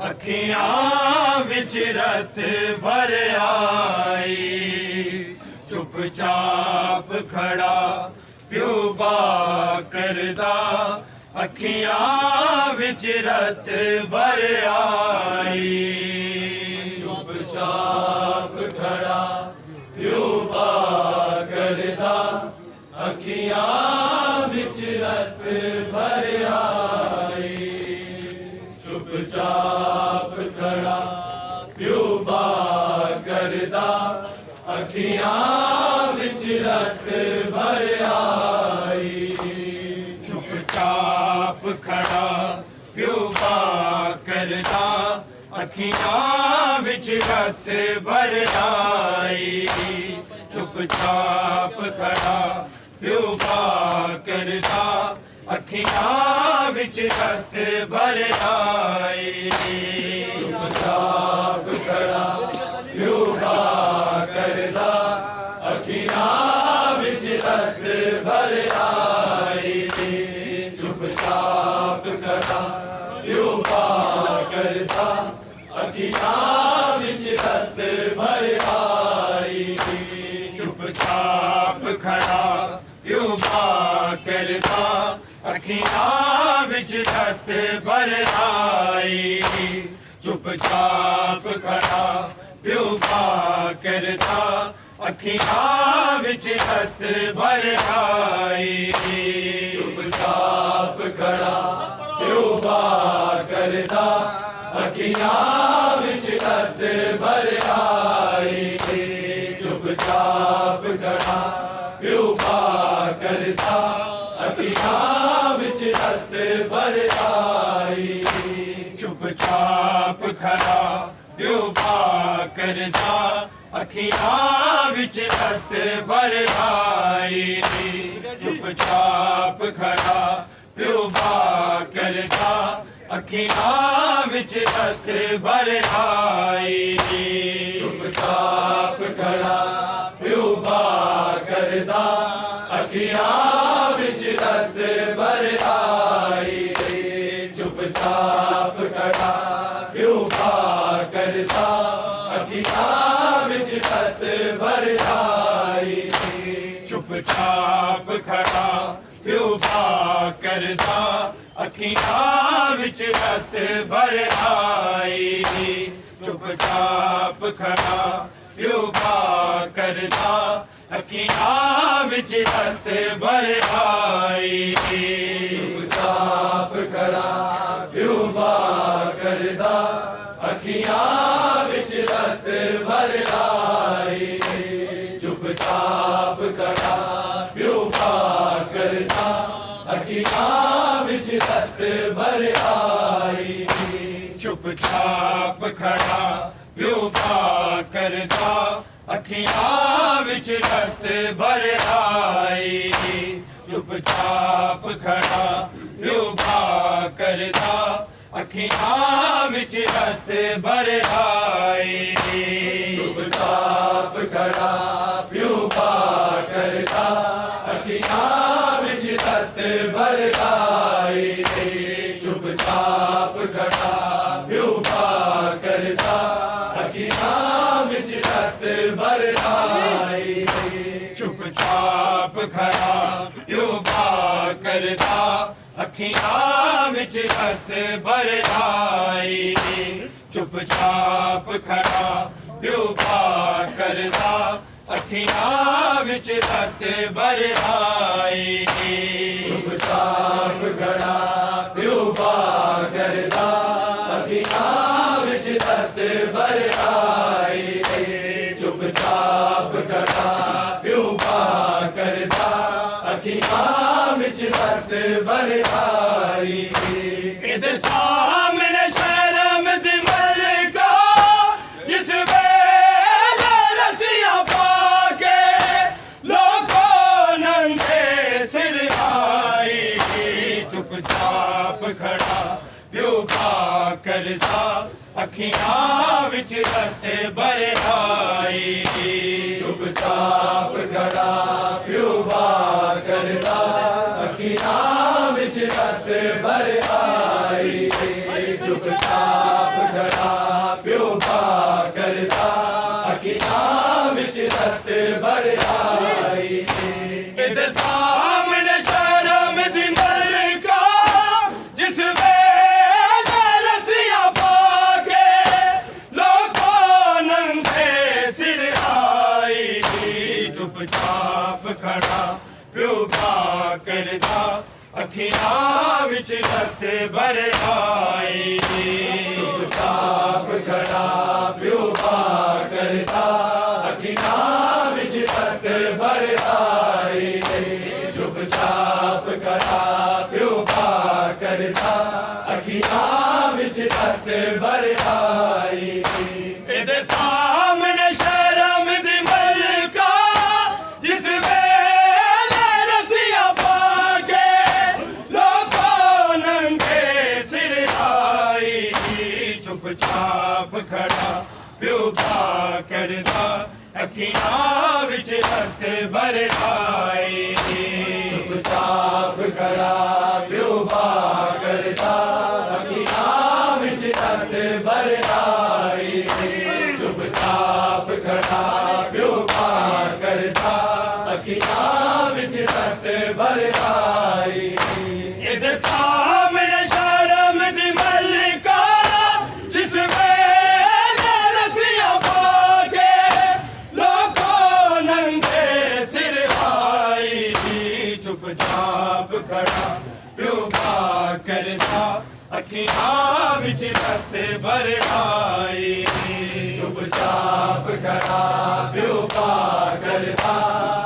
अखियां विच रत भर आई, चुपचाप खड़ा प्यो बा करदा, अखियां विच रत भर आई, चुपचाप खड़ा प्यो बा करदा, अखियां विच रत भर आई, चुपचाप खड़ा प्यो बा करदा, अखियां विच रत भर आई, चुपचाप खड़ा प्यो बा करदा, अखियां विच रत भर आई, चुपचाप खड़ा प्यो बा करदा, अखियां विच रत भर आई, चुपचाप खड़ा प्यो बा करदा, अखियां विच रत भर आई, चुपचाप खड़ा प्यो बा करदा, अखियां विच रत भर आई, चुपचाप खड़ा प्यो बा करदा, अखियां विच रत भर आई, चुपचाप खड़ा प्यो बा करदा, अखियां विच रत भर आई, चुपचाप खड़ा प्यो बा करदा, अखियां विच रत भर आई, चुपचाप खड़ा प्यो बा करदा, अखियां विच रत भर आई, चुपचाप खड़ा प्यो बा करदा, अखियां विच रत भर आई, चुपचाप खड़ा प्यो बा करदा, अखियां विच रत भर आई, चुपचाप खड़ा प्यो बा करदा, अखियां विच रत भर आई, चुपचाप खड़ा प्यो बा करदा, अखियां विच रत भर आई, चुपचाप खड़ा प्यो बा करदा, अखियां विच रत भर आई, चुपचाप खड़ा प्यो बा करदा, अखियां विच रत भर आई, चुपचाप खड़ा प्यो बा करदा, अखियां विच रत भर आई, चुपचाप खड़ा प्यो बा करदा, अखियां विच रत भर आई, चुपचाप खड़ा प्यो बा करदा, अखियां विच रत भर आई, चुपचाप खड़ा प्यो बा करदा, अखियां विच रत भर आई, चुपचाप खड़ा प्यो बा करदा, अखियां विच रत भर आई, चुपचाप खड़ा प्यो बा करदा, अखियां विच रत भर आई, चुपचाप खड़ा प्यो बा करदा, अखियां विच रत भर आई, चुपचाप खड़ा प्यो बा करदा, अखियां विच रत भर आई चुपचाप खड़ा प्यो करदा अखियां विच रत भर आई चुपचाप खड़ा प्यो करदा अखियां विच रत भर आई इधर सामने शर्म दी मलका जिस वेले रसिया पाके लोगों नंगे सिर आई चुपचाप खड़ा प्यो करदा अखियां विच रत भर आई चुपचाप खड़ा प्यो करदा अखियां विच रत भर आई चुपचाप खड़ा प्यो करदा अखियां विच रत भर आई इधर सामने शर्म दी मलका जिस वेले रसिया पाके लोगों नंगे सिर आई चुपचाप खड़ा प्यो करदा अखियां विच रत भर आई चुपचाप खड़ा प्यो करदा अखियां विच रत भर आई चुपचाप खड़ा प्यो करदा अखियां विच रत भर आई इधर सामने शर्म दी मलका जिस वेले रसिया पाके लोगों नंगे सिर आई चुपचाप खड़ा प्यो करदा अखियां विच रत भर आई चुपचाप खड़ा प्यो करदा अखियां विच रत भर आई चुपचाप खड़ा प्यो करदा अखियां विच रत भर आई इधर सामने शर्म दी मलका जिस वेले रसिया पाके लोगों नंगे सिर आई चुपचाप खड़ा प्यो करदा अखियां विच रत भर आई चुपचाप खड़ा प्यो करदा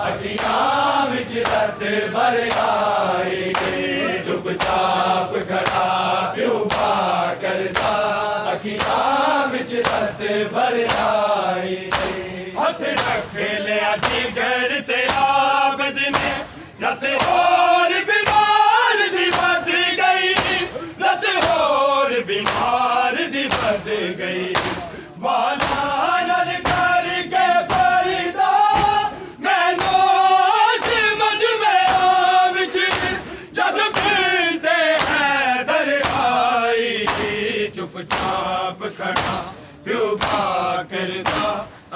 अखियां विच रत भर आई चुपचाप खड़ा प्यो करदा अखियां विच रत भर आई हथ रख लिया जिगर ते आबद ने रत होर बीमार दी बद गई रत होर बीमार दी बद गई वाला नल करके परदा मैनू समझ में विच जद फिरते हैं दर आई चुपचाप खड़ा प्यो करदा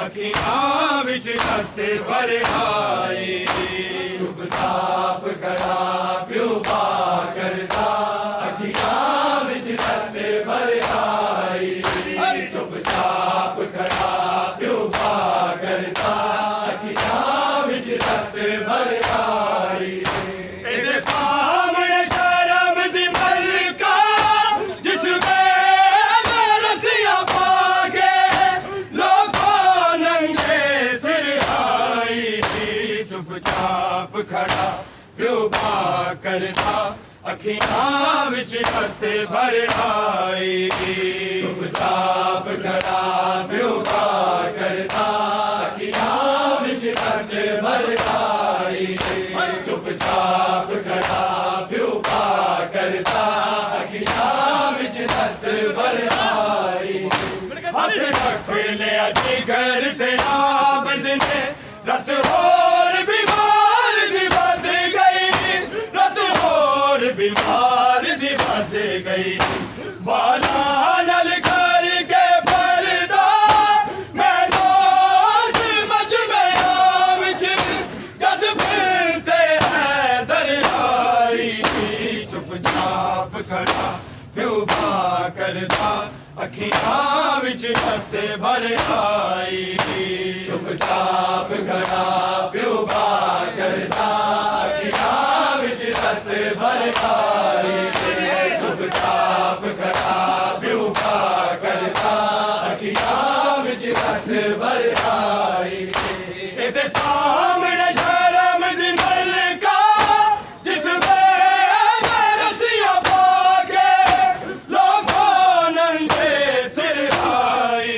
अखियां विच रत भर आई चुपचाप खड़ा प्यो करदा अखियां विच रत भर आई चुपचाप खड़ा प्यो करदा अखियां विच रत भर आई इधर सामने शर्म दी मलका जिस वेले रसिया पाके लोगों नंगे सिर आई चुपचाप खड़ा प्यो करदा अखियां विच रत भर आई चुपचाप खड़ा प्यो करदा अखियां विच रत भर आई चुपचाप खड़ा प्यो करदा अखियां विच रत भर आई हथ रख लिया जिगर ते आबद ने रत होर बीमार दी बद गई रत होर बीमार दी बद गई वाला नल करके परदा मैनू समझ में विच जद फिरते हैं दर आई चुपचाप खड़ा प्यो करदा अखियां विच रत भर आई चुपचाप खड़ा प्यो बा करदा अखियां विच रत भर आई चुपचाप खड़ा प्यो बा करदा अखियां विच रत भर आई इहदे सामने शर्म दी मलका जिस रसिया पाके लोगों नंगे सिर आई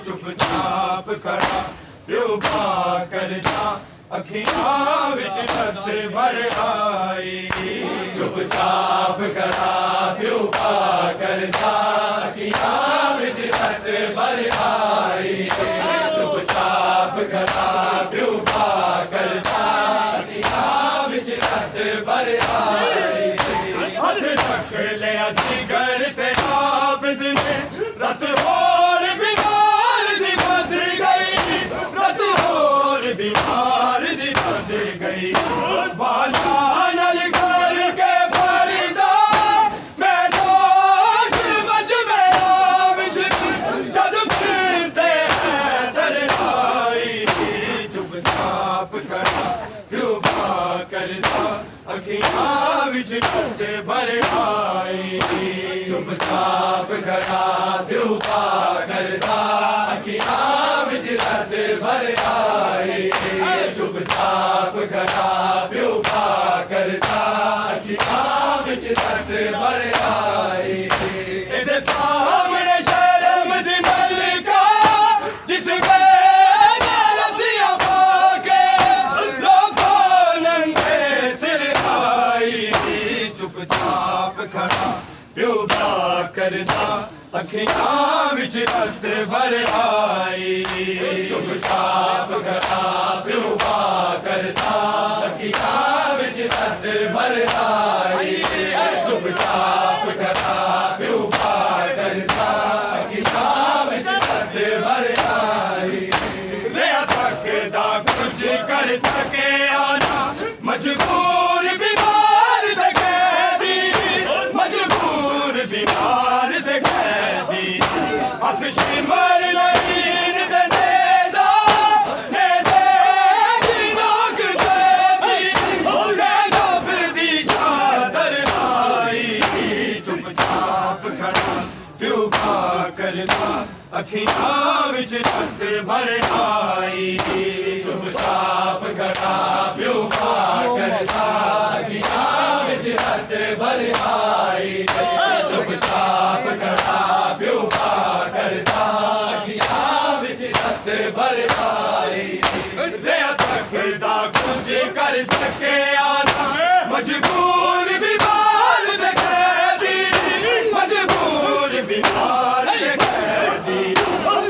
चुपचाप खड़ा प्यो बा करदा अखियां विच रत भर आई चुपचाप खड़ा प्यो बा करदा अखियां विच रत भर आई चुपचाप खड़ा प्यो बा करदा अखियां विच रत भर आई हथ तक लिया जिगर ते आबिद ने रत होर बीमार दी बद गई रत होर बीमार दी बद गई बाला नल कर के भरदा मैं दोष मच मेरा विच जद फिरते हैं दरआई चुपचाप खड़ा प्यो बा करदा अखियां विच रत भर आई चुपचाप खड़ा प्यो बा करदा अखियां विच रत भर आई चुपचाप खड़ा प्यो बा करदा अखियां विच रत भर आई इहदे सामने शर्म दी मलका जिस रसिया पाके लोगों नंगे सिर आई चुपचाप खड़ा प्यो बा करदा अखियां विच रत भर आई चुपचाप खड़ा प्यो बा करदा अखियां विच रत भर आई चुपचाप खड़ा प्यो बा करदा अखियां विच रत भर आई रिया थकदा कुछ कर सके आना मजबूर बीमार दे कैदी मजबूर बीमार दे कैदी हथ शिमर लईन दे नेज़ा नेज़े दी नोक देसी ज़ैनब दी चादर आई चुपचाप खड़ा प्यो बा करदा अखियां विच रत भर आई चुपचाप खड़ा प्यो बा करदा अखियां विच रत भर आई चुपचाप खड़ा प्यो बा करदा अखियां विच रत भर आई रिया थकदा कुछ कर सके आना मजबूर बीमार दे कैदी मजबूर बीमार दे कैदी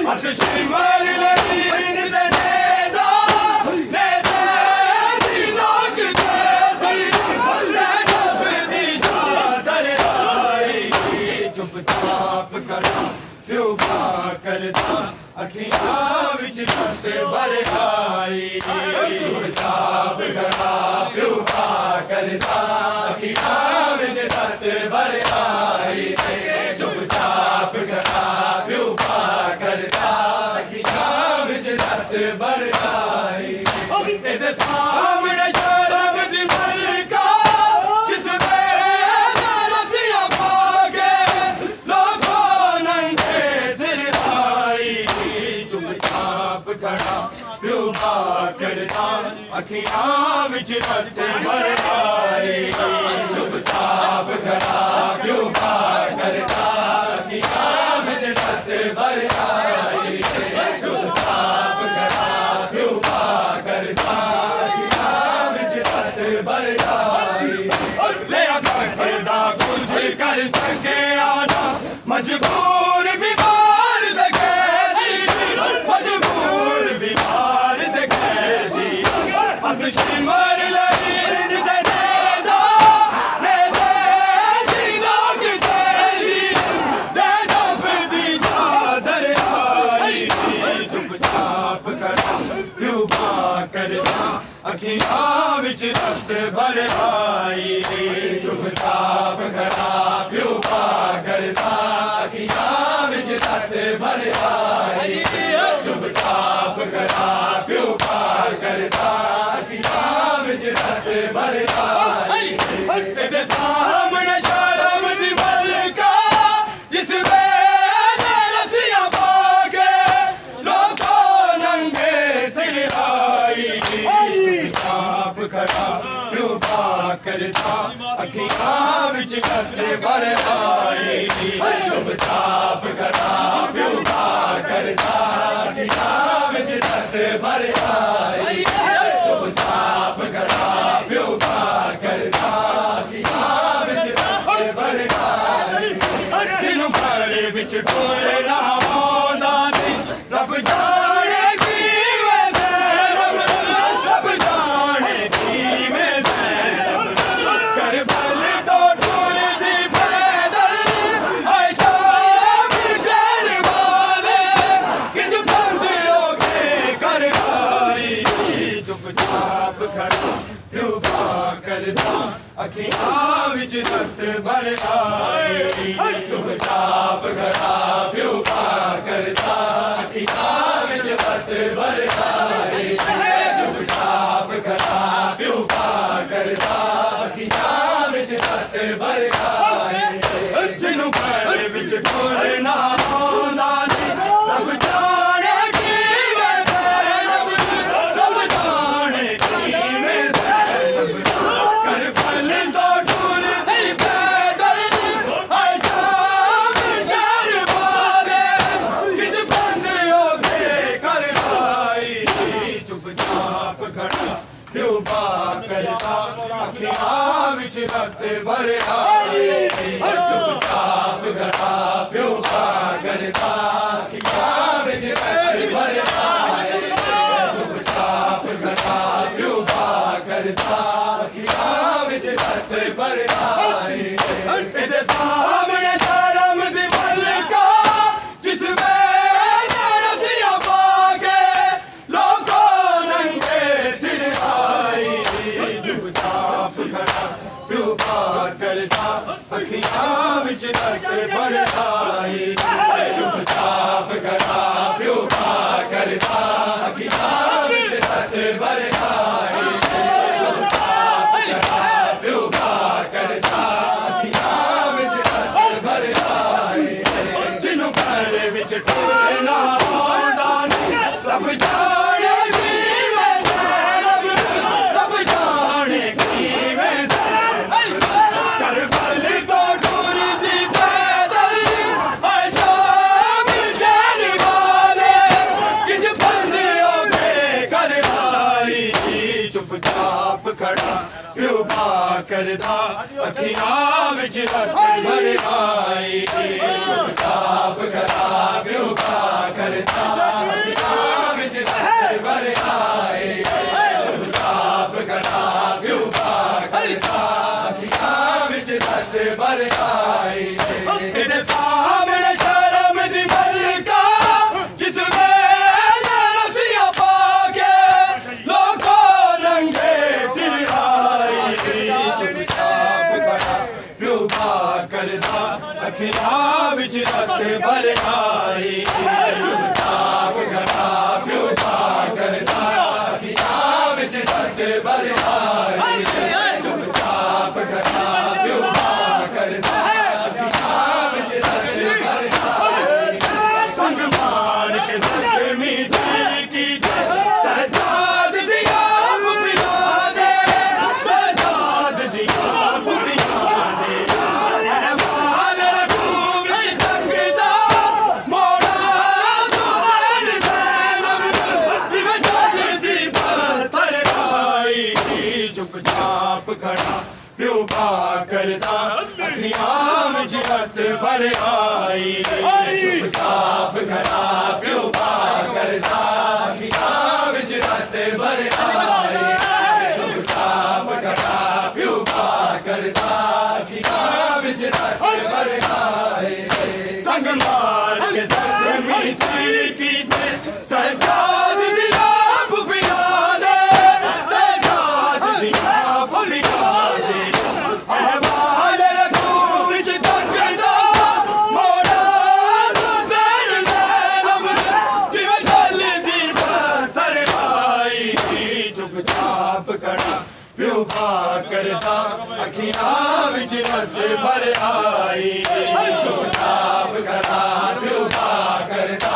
हथ शिमर लईन दे नेज़ा नेज़े दी नोक देसी ज़ैनब दी चादर आई चुपचाप खड़ा प्यो बा करदा अखियां विच रत भर आई चुपचाप खड़ा प्यो बा करदा अखियां विच रत भर आई चुपचाप खड़ा प्यो बा करदा अखियां विच रत भर आई इहदे सामने शर्म दी मलका जिस रसिया पाके लोगों नंगे सिर आई चुपचाप खड़ा प्यो बा करदा अखियां विच रत भर आई चुपचाप खड़ा प्यो बा करदा अखियां विच रत भर आई चुपचाप खड़ा प्यो बा करदा अखियां विच रत भर आई लिया थकदा कुछ कर सके आना मजबूर बीमार दे कैदी मजबूर बीमार दे कैदी हथ शिमर लईन दे नेज़ा नेज़े दी नोक देसी ज़ैनब दी चादर आई चुपचाप खड़ा प्यो बा करदा अखियां विच रत भर आई चुपचाप खड़ा प्यो बा करदा अखियां रत भर आई चुपचाप करा प्यो पार करता अखियां विच रत भर आई तेरे सामने शर्म दी मलका जिस वेले रसिया पाके लोगों नंगे सिर आई चुपचाप करा प्यो पार करता अखियां विच रत भर आई चुपचाप करा प्यो पार करता अखियां विच रत भर आई चुपचाप करा प्यो पार करता अखियां विच रत भर आई जिन्हों घर विच टोलना आउंदा नहीं रब जाने किवें रब रब जाने किवें करबल तो टुरदी पैदल हाय शाम शहर वाले किंज बंद हो के कर आई चुपचाप खड़ा प्यो पार करता अखियां विच रत भर आई चुपचाप खड़ा प्यो पार करता अखियां विच रत भर आई चुपचाप खड़ा प्यो पार करता अखियां विच रत भर आई जिन्हों घर विच टोलना आउंदा नहीं रब जाने किवें रब रब जाने किवें करबल तो टुरदी पैदल हाय शाम शहर वाले किंज बंद हो के कर आई चुपचाप खड़ा प्यो पार करता अखियां विच रत भर आई चुपचाप खड़ा प्यो पार करता अखियां विच रत भर आई चुपचाप खड़ा प्यो पार करता अखियां विच रत भर आई तेरे सामने शर्म दी मलका जिस वेले रसिया पाके लोगों नंगे सिर आई चुपचाप खड़ा प्यो पार करता अखियां विच रत भर आई चुपचाप खड़ा प्यो पार करता अखियां विच रत भर आई चुपचाप खड़ा प्यो पार करता अखियां विच रत भर आई जिन्हों घर विच टोलना आउंदा नहीं रब जाने किवें रब रब जाने किवें करबल तो टुरदी पैदल हाय शाम शहर वाले किंज बंद हो के कर आई चुपचाप खड़ा प्यो पार करता अखियां विच रत भर आई चुपचाप खड़ा प्यो पार करता अखियां विच रत भर आई चुपचाप खड़ा प्यो पार करता अखियां विच रत भर आई तेरे सामने शर्म दी मलका जिस वेले रसिया पाके लोगों नंगे सिर आई चुपचाप खड़ा प्यो पार करता अखियां विच रत भर आई चुपचाप खड़ा प्यो पार करता अखियां विच रत भर आई चुपचाप खड़ा प्यो पार करता अखियां विच रत भर आई संग मार के जख्मी सिर की सजाद दिया बुरिया दे सजाद दिया बुरिया दे रहमान रसूल संगदा मोड़ा तुझे ज़ैनब जिवें जल्दी पत्थर आई चुपचाप खड़ा प्यो पार करता अखियां विच रत भर आई चुपचाप खड़ा प्यो पार करता अखियां विच रत भर आई चुपचाप खड़ा प्यो पार करता अखियां विच रत भर आई संग मार के जख्मी सिर की सजाद दिया बुरिया दे सजाद दिया बुरिया दे रहमान रसूल संगदा मोड़ा तुझे प्यो भा करदा अखियां विच रत भर आई चुपचाप खड़ा प्यो भा करदा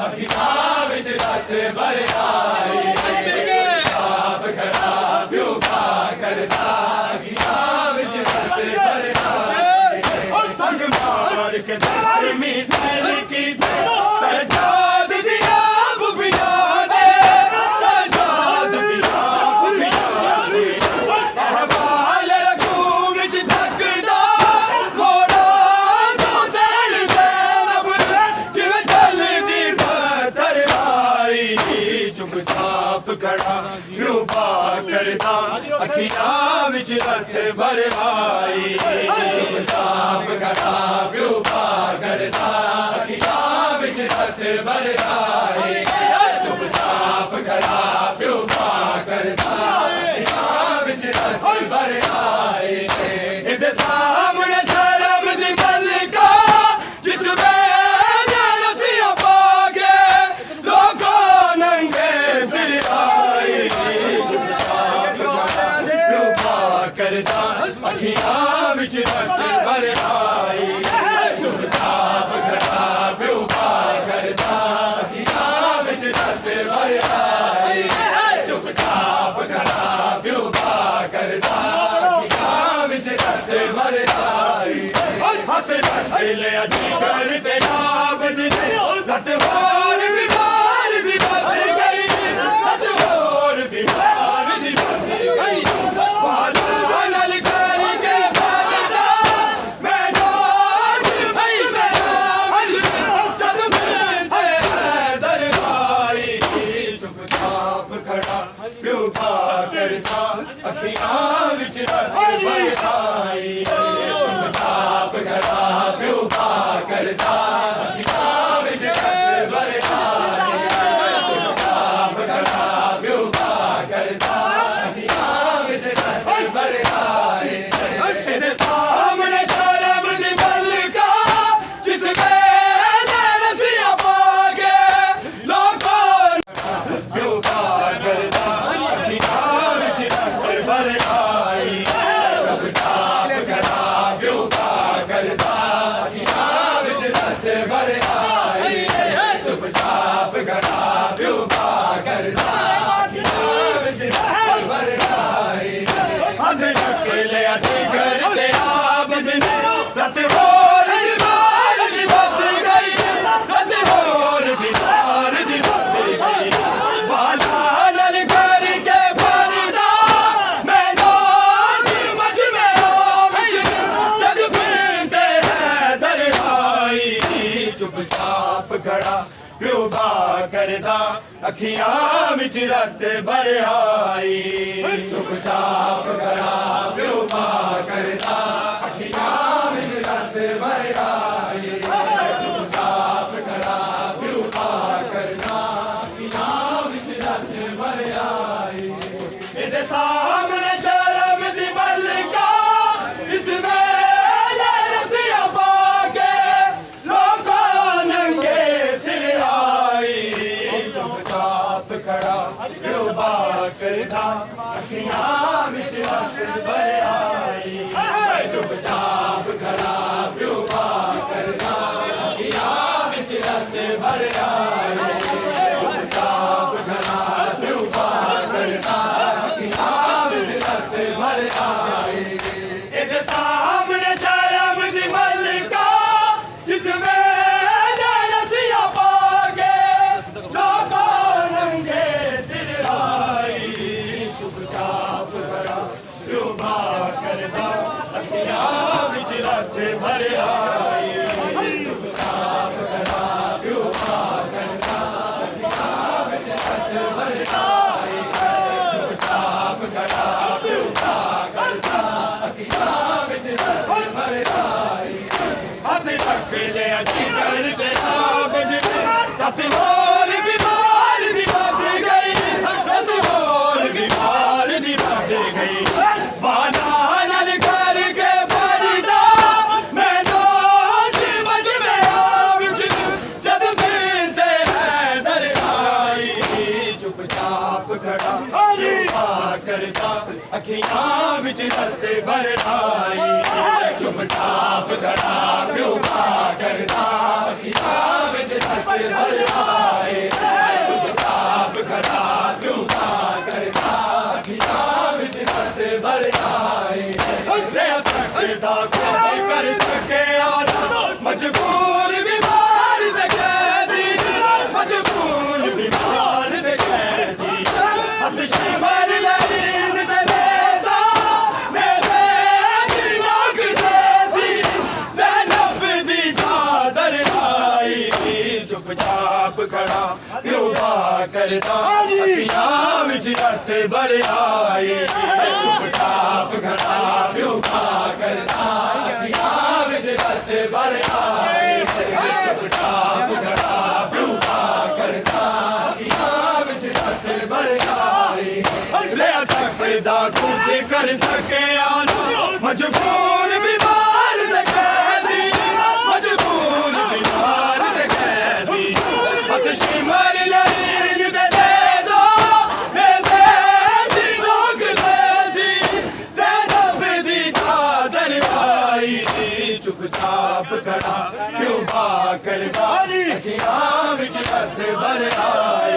अखियां विच रत भर आई चुपचाप खड़ा प्यो भा करदा अखियां विच रत भर आई संग मार के धर्मी सैन की सजाद दिया बुबिया दे सजाद दिया बुबिया दे अहवाल रखू विच धकदा घोड़ा तो सैन ज़ैनब जिवें जलदी पत्थर आई चुपचाप खड़ा प्यो भा करदा अखियां विच रत भर आई चुपचाप खड़ा प्यो भा करदा अखियां विच रत भर आई चुपचाप खड़ा प्यो भा करदा अखियां विच रत भर आई इहदे सामने शर्म दी मलका जिस वेले रसिया पाके लोगों नंगे सिर आई चुपचाप खड़ा प्यो भा करदा अखियां विच रत भर आई चुपचाप खड़ा प्यो भा करदा अखियां विच रत भर आई चुपचाप खड़ा प्यो भा करदा अखियां विच रत भर आई हथ रख लिया जिगर ते आबद ने रत होर बीमार दी बच गई रत होर बीमार दी बच गई बादल नल करके भरदा मैं नाच जद मिलते हैदर भाई चुपचाप खड़ा प्यो भा करदा अखियां विच रत भर आई चुपचाप खड़ा प्यो भा करदा अखियां विच रत भर आई चुपचाप खड़ा प्यो भा करदा अखियां विच रत भर आई इहदे सामने शर्म दी मलका जिस वेले रसिया पाके लोगों प्यो भा करदा अखियां विच रत भर आई चुपचाप खड़ा प्यो भा करदा अखियां विच रत भर आई चुपचाप खड़ा प्यो भा करदा अखियां विच रत भर आई हथ रख लिया जिगर ते आबद ने रत होर बीमार दी बच गई रत होर बीमार दी बच गई वाला नल करके भरदा मैं नाच मच में विच जग फिरते हैदर आई चुपचाप खड़ा प्यो भा करदा अखियां विच रत भर आई चुपचाप खड़ा प्यो भा करदा अखियां विच रत भर आई चुपचाप खड़ा प्यो भा करदा अखियां विच रत भर आई इहदे सामने शर्म दी मलका जिस वेले रसिया पाके लोगों नंगे सिर आई चुपचाप खड़ा प्यो भा करदा अखियां विच रत भर आई चुपचाप खड़ा प्यो भा करदा अखियां विच रत भर आई चुपचाप खड़ा प्यो भा करदा अखियां विच रत भर आई इहदे सामने शर्म दी मलका जिस वेले रसिया पाके लोगों नंगे सिर आई चुपचाप खड़ा प्यो भा करदा अखियां विच रत भर आई चुपचाप खड़ा प्यो भा करदा अखियां विच रत भर आई चुपचाप खड़ा प्यो भा करदा अखियां विच रत भर आई हथ रख लिया जिगर ते आबद ने रत होर बीमार दी बच गई रत होर बीमार दी बच गई वाला नल करके भरदा मैं नाच मच में विच जद मिलते हैदर आई चुपचाप खड़ा प्यो भा करदा अखियां अखियां विच रत भर आई चुपचाप खड़ा प्यो पा करदा अखियां विच रत भर आई चुपचाप खड़ा प्यो पा करदा अखियां विच रत भर आई रे तकदा कोई कर सके आना मजबूर बीमार दे कैदी मजबूर बीमार दे कैदी हद शिमर लरीन दे लेता मेरे दिलों की ज़ैनब दी चादर आई चुपचाप खड़ा प्यो पा करदा अखियां विच रत भर आई चुपचाप खड़ा प्यो पा करदा अखियां विच रत भर आई चुपचाप खड़ा प्यो पा करदा अखियां विच रत भर आई रे तकदा कुछ कर सके आना मजबूर बीमार दे कैदी मजबूर बीमार दे कैदी हद शिमर लरीन दे लेदा मेरे दिलों की ज़ैनब दी चादर आई चुपचाप खड़ा प्यो पा करदा अखियां विच रत भर आई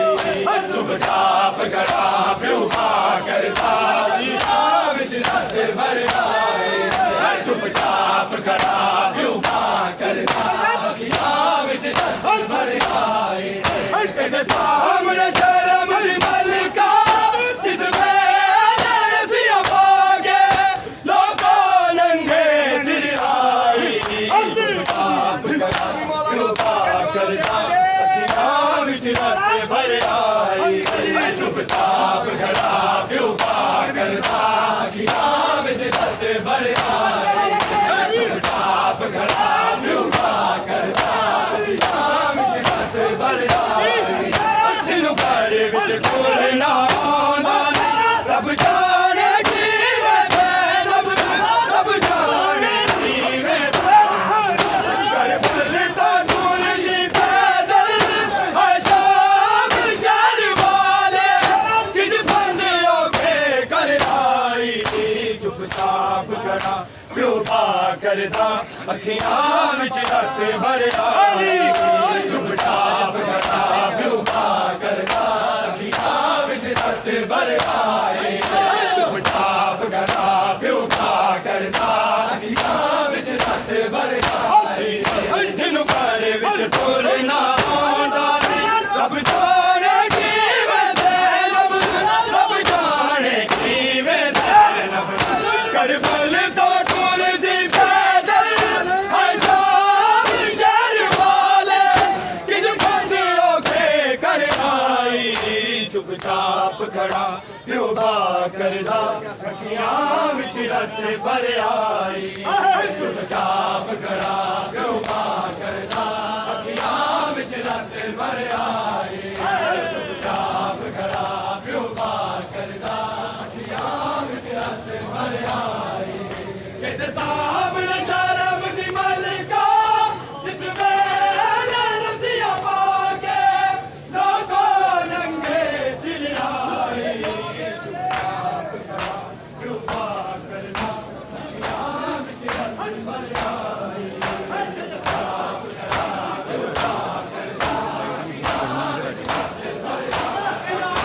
चुपचाप खड़ा प्यो पा करदा अखियां विच रत भर आई चुपचाप खड़ा प्यो पा करदा अखियां विच रत भर आई इहदे सामने शर्म दी मलका जिस वेले रज़िया पाके लोकां नंगे सिर आई चुपचाप खड़ा प्यो पा करदा अखियां विच रत भर आई चुपचाप खड़ा प्यो पा करदा अखियां विच रत भर आई चुपचाप खड़ा प्यो पा करदा अखियां विच रत भर आई जिन्हों घर विच टोलना आंदा रब जाने किवें ज़ैनब रब जाने किवें कर भल तो टुरदी पैदल हाय शाम चल वाले किज बंद औखे कर आई चुपचाप खड़ा प्यो पा करदा अखियां विच रत भर आई चुपचाप खड़ा प्यो पा करदा अखियां विच रत भर आई चुपचाप खड़ा प्यो पा करदा अखियां विच रत भर आई जिन्हों घर विच टुरना आंदा रब जाने किवें ज़ैनब रब जाने किवें ज़ैनब कर भल तो टुरदी पैदल हाय शाम चल वाले किज बंद औखे कर आई चुपचाप खड़ा प्यो पा करदा अखियां विच रत भर आई चुपचाप खड़ा प्यो पा करदा अखियां विच रत भर आई चुपचाप खड़ा प्यो पा करदा अखियां विच रत भर आई इहदे सामने शर्म दी मलका जिस वेले रज़िया पाके लोकां नंगे सिर आई चुपचाप खड़ा प्यो पा करदा अखियां विच रत भर आई चुपचाप खड़ा प्यो पा करदा अखियां विच रत भर आई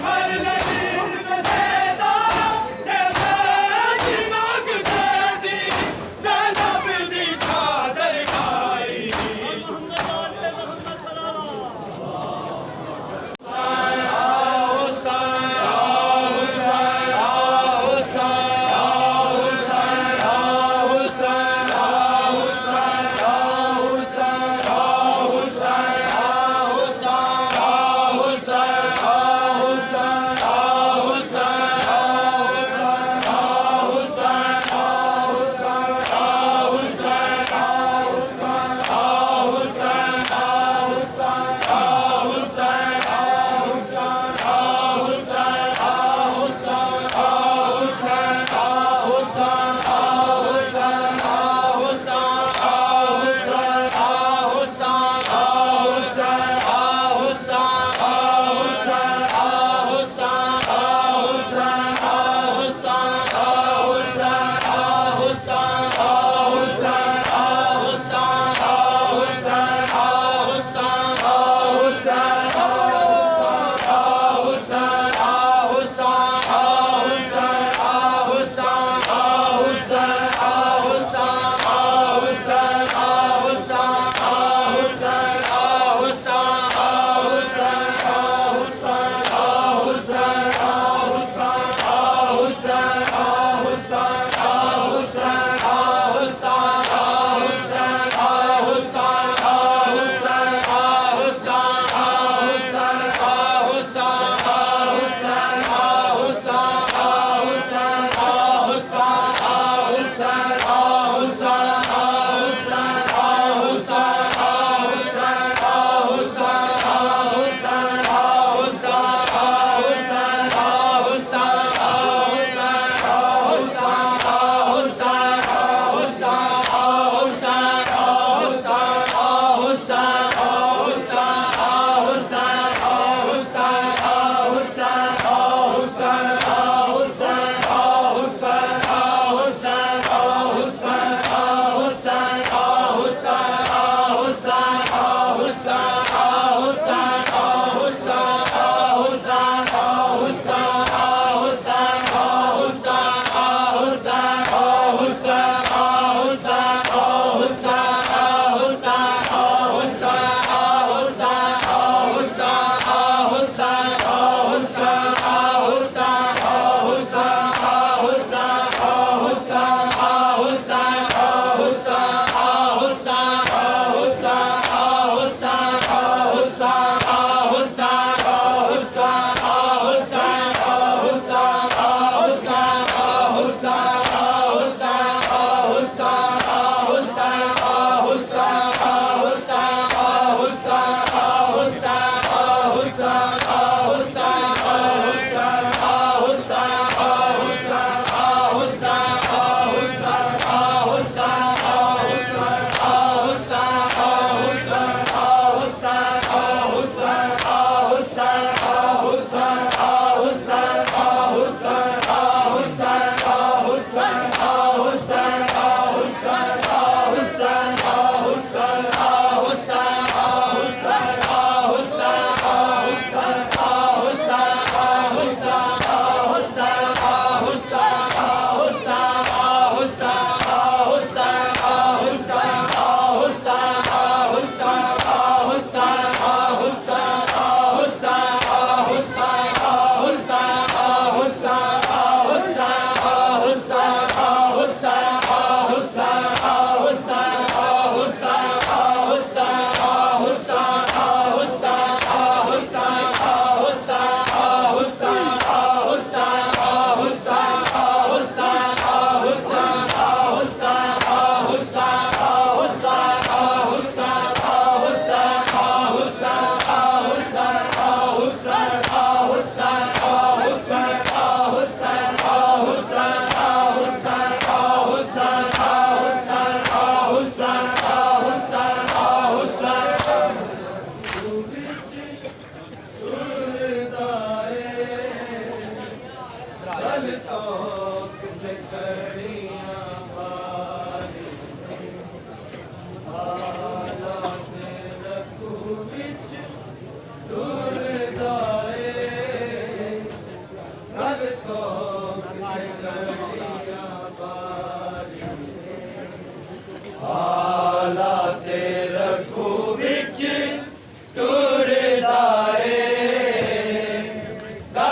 मर लगी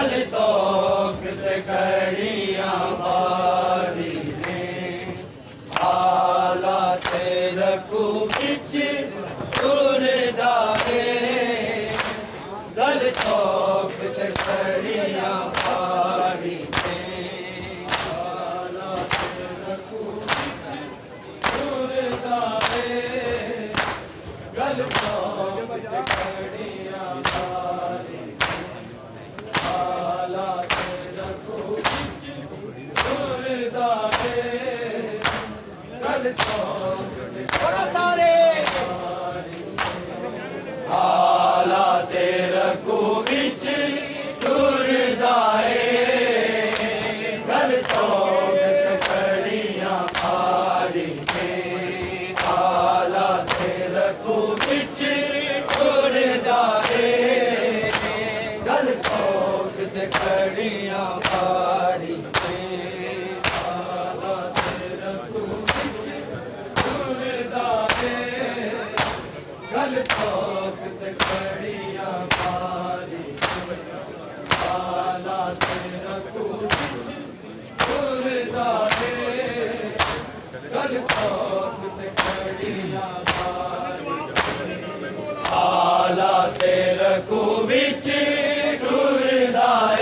गल तोक ते कड़ियां बारी ने आला तेरे को बिच तुरदा है गल तोक ते कड़ियां बारी ने आला तेरे को बिच तुरदा है गल तोक ते कड़ियां बारी आला तेरे को बिच तुरदा है गल तोक ते बड़ा सारे आला तेरे को बिच तुरदा है गल तोक ते कड़ियां बारी ने आला तेरे को बिच तुरदा है गल तोक ते कड़ियां बारी ने आला तेरे को बिच तुरदा है गल तोक ते कड़ियां बारी आला तेरे को बिच तुरदा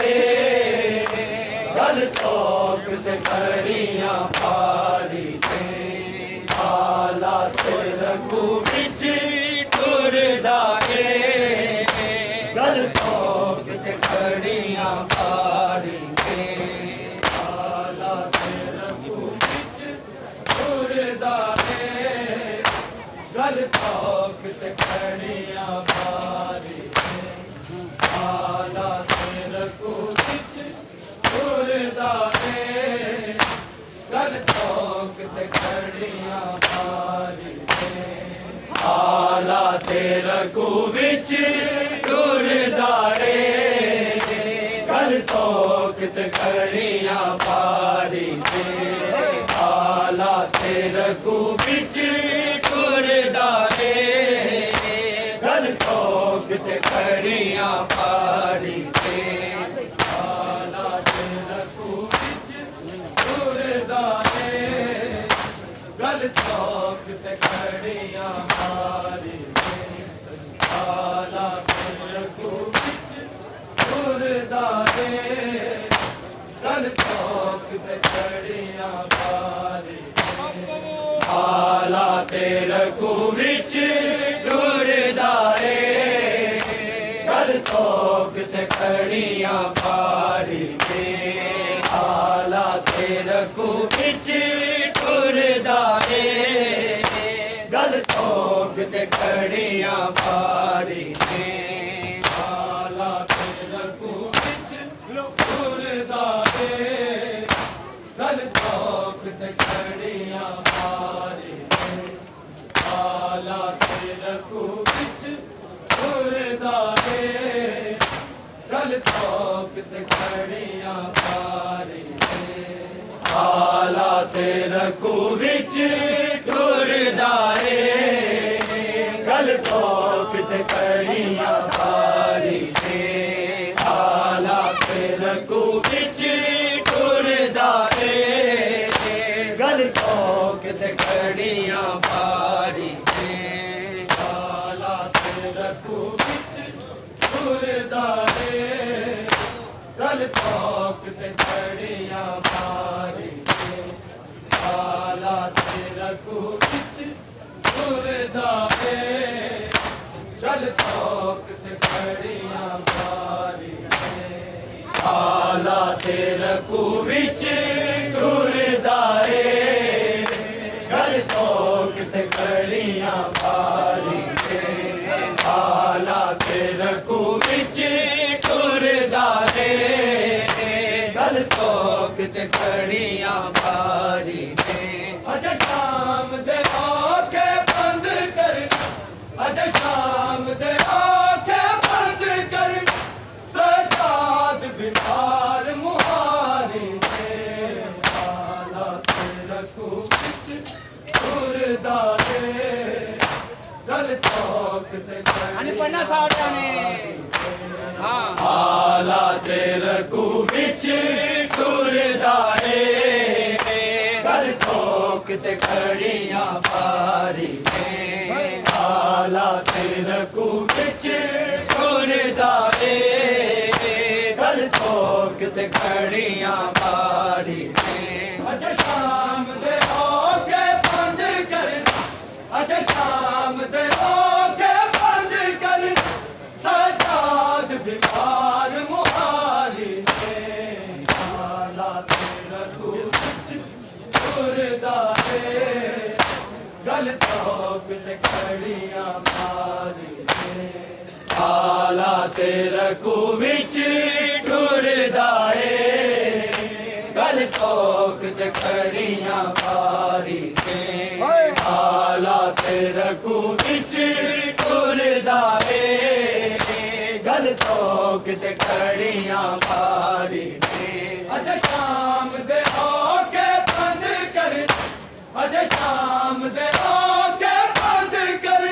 है गल तोक ते कड़ियां बारी आला तेरे को बिच तुरदा है गल तोक ते कड़ियां बारी ने आला तेरे को बिच तुरदा है गल तोक ते कड़ियां बारी ने आला तेरे को बिच तुरदा है गल तोक ते कड़ियां बारी ने आला तेरे को बिच तुरदा है गल तोक ते कड़ियां बारी ने आला तेरे को बिच तुरदा है गल तोक ते कड़ियां बारी ने आला तेरे को बिच तुरदा है गल तोक ते कड़ियां बारी ने आला तेरे को बिच तुरदा है गल तोक ते कड़ियां बारी ने आला तेरे को बिच तुरदा है गल तोक ते कड़ियां बारी ने आला तेरे को बिच तुरदा है गल तोक ते कड़ियां बारी ने आला तेरे को बिच तुरदा है गल तोक ते कड़ियां बारी ने आला तेरे को बिच तुरदा है गल तोक ते कड़ियां बारी ने आला तेरे को बिच तुरदा है गल तोक ते कड़ियां बारी ने आला तेरे को बिच तुरदा है गल तोक ते कड़ियां बारी ने आला तेरे को बिच तुरदा है गल तोक ते कड़ियां बारी ने आला तेरे को बिच तुरदा है गल तोक ते कड़ियां बारी ने आला तेरे को बिच तुरदा है गल तोक ते कड़ियां बारी ने आला तेरे को बिच तुरदा है गल तोक ते कड़ियां बारी ने आला तेरे को बिच तुरदा है गल तोक ते कड़ियां बारी ने अज शाम दे आके बंद कर अज शाम दे आके बंद कर सजाद बिहार मुहारी ने आला तेरे को बिच तुरदा है गल तोक ते आणि पन्नास आवडताने आला तेरे ਰਕੂ ਵਿੱਚ ਟੁਰਦਾ ਏ ਗਲ ਠੋਕ ਤੇ ਖੜੀਆਂ ਭਾਰੀ ਨੇ ਹਾਲਾਤ ਰਕੂ ਵਿੱਚ ਟੁਰਦਾ ਏ ਗਲ ਠੋਕ ਤੇ ਖੜੀਆਂ ਭਾਰੀ ਨੇ ਅੱਜ ਸ਼ਾਮ ਦੇ ਹੋ ਕੇ ਬੰਦ ਕਰ ਅੱਜ ਸ਼ਾਮ ਦੇ ਹੋ ਕੇ ਬੰਦ ਕਰ ਸਜਾਦ ਬਿਮਾਰ ਮੁਹਾਲੀ ਨੇ ਹਾਲਾਤ ਰਕੂ ਵਿੱਚ ਟੁਰਦਾ ਏ ਗਲ ਠੋਕ ਤੇ ਖੜੀਆਂ ਭਾਰੀ ਨੇ ਹਾਲਾਤ ਰਕੂ ਵਿੱਚ ਟੁਰਦਾ ਏ ਗਲ ਠੋਕ ਤੇ ਖੜੀਆਂ ਭਾਰੀ ਨੇ ਹਾਲਾਤ ਰਕੂ ਵਿੱਚ ਟੁਰਦਾ ਏ ਗਲ ਠੋਕ ਤੇ ਖੜੀਆਂ ਭਾਰੀ ਨੇ ਅੱਜ ਸ਼ਾਮ ਦੇ ਹੋ ਕੇ ਬੰਦ ਕਰ ਅੱਜ ਸ਼ਾਮ ਦੇ ਹੋ ਕੇ ਬੰਦ ਕਰ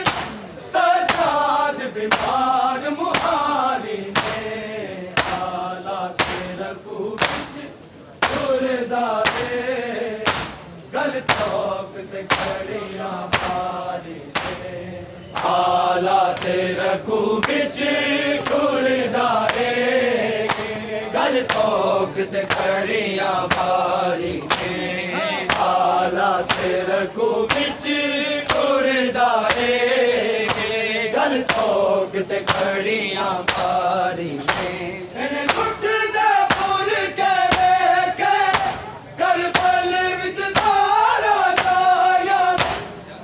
ਸਜਾਦ ਬਿਮਾਰ ਮੁਹਾਲੀ ਨੇ ਹਾਲਾਤ ਰਕੂ ਵਿੱਚ ਟੁਰਦਾ ਏ ਗਲ ਠੋਕ ਤੇ ਖੜੀਆਂ ਭਾਰੀ ਨੇ ਹਾਲਾਤ ਰਕੂ ਵਿੱਚ ਟੁਰਦਾ ਏ ਗਲ ਠੋਕ ਤੇ ਖੜੀਆਂ ਭਾਰੀ ਨੇ ਹਾਲਾਤ ਰਕੂ ਵਿੱਚ ਟੁਰਦਾ ਏ ਗਲ ਠੋਕ ਤੇ ਖੜੀਆਂ ਭਾਰੀ ਨੇ ਇਹਨੇ ਲੁੱਟਦਾ ਪੁਰ ਕੇ ਵੇਖ ਕਰਬਲ ਵਿੱਚ ਸਾਰਾ ਜਾਇਆ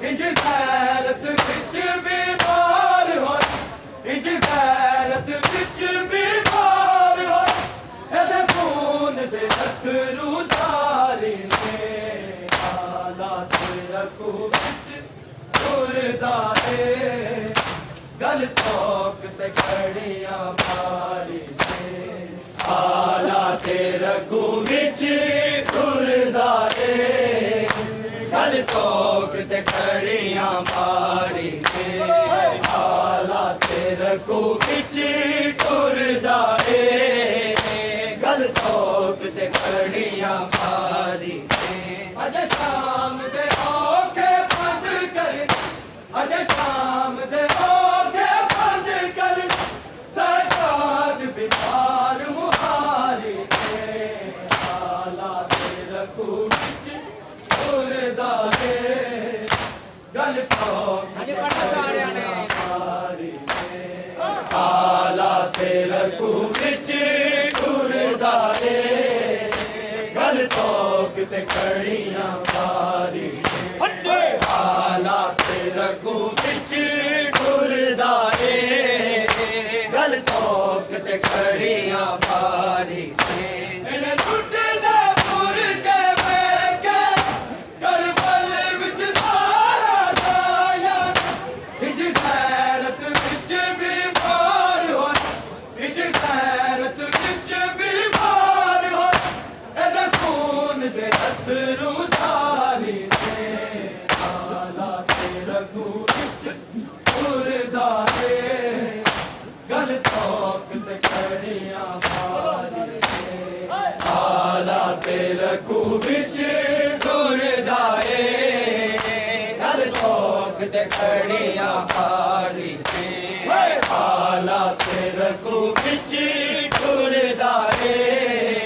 ਇੰਜ ਗੈਰਤ ਵਿੱਚ ਬਿਮਾਰ ਹੋਏ ਇੰਜ ਗੈਰਤ ਵਿੱਚ ਬਿਮਾਰ ਹੋਏ ਇਹਦੇ ਖੂਨ ਦੇ ਅਥਰੂ ਧਾਰੀ ਨੇ ਹਾਲਾਤ ਰਕੂ ਵਿੱਚ ਟੁਰਦਾ ਏ ਗਲ ਠੋਕ ਤੇ ਖੜੀਆਂ ਭਾਰੀ ਨੇ ਹਾਲਾਤ ਰਕੂ ਵਿੱਚ ਟੁਰਦਾ ਏ ਗਲ ਠੋਕ ਤੇ ਖੜੀਆਂ ਭਾਰੀ ਨੇ ਹਾਲਾਤ ਰਕੂ ਵਿੱਚ ਟੁਰਦਾ ਏ ਗਲ ਠੋਕ ਤੇ ਖੜੀਆਂ ਭਾਰੀ ਨੇ ਅੱਜ ਸ਼ਾਮ ਦੇ ਹੋ ਕੇ ਬੰਦ ਕਰ ਅੱਜ ਸ਼ਾਮ ਦੇ ਹੋ ਕੇ ਬੰਦ ਕਰ ਸਜਾਦ ਬਿਮਾਰ ਮੁਹਾਲੀ ਨੇ ਹਾਲਾਤ ਰਕੂ ਵਿੱਚ ਟੁਰਦਾ ਏ ਗਲ ਠੋਕ ਤੇ ਖੜੀਆਂ ਭਾਰੀ ਨੇ ਹਾਲਾਤ ਰਕੂ ਵਿੱਚ ਟੁਰਦਾ ਏ ਗਲ ਠੋਕ ਤੇ ਖੜੀਆਂ ਭਾਰੀ ਨੇ ਹਾਲਾਤ ਰਕੂ ਵਿੱਚ ਟੁਰਦਾ ਏ ਗਲ ਠੋਕ ਤੇ ਖੜੀਆਂ ਭਾਰੀ ਨੇ ਇਹਨੇ ਲੁੱਟਦਾ ਪੁਰ ਕੇ ਵੇਖ ਕਰਬਲ ਵਿੱਚ ਸਾਰਾ ਜਾਇਆ ਇੰਜ ਗੈਰਤ ਵਿੱਚ ਬਿਮਾਰ ਹੋਏ ਇੰਜ ਗੈਰਤ ਵਿੱਚ ਬਿਮਾਰ ਹੋਏ ਇਹਦੇ ਖੂਨ ਦੇ ਅਥਰੂ ਧਾਰੀ ਨੇ ਹਾਲਾਤ ਰਕੂ ਵਿੱਚ ਟੁਰਦਾ ਏ ਗਲ ਠੋਕ ਤੇ ਖੜੀਆਂ ਭਾਰੀ ਨੇ ਹਾਲਾਤ ਰਕੂ ਵਿੱਚ ਟੁਰਦਾ ਏ ਗਲ ਠੋਕ ਤੇ ਖੜੀਆਂ ਭਾਰੀ ਨੇ ਹਾਲਾਤ ਰਕੂ ਵਿੱਚ ਟੁਰਦਾ ਏ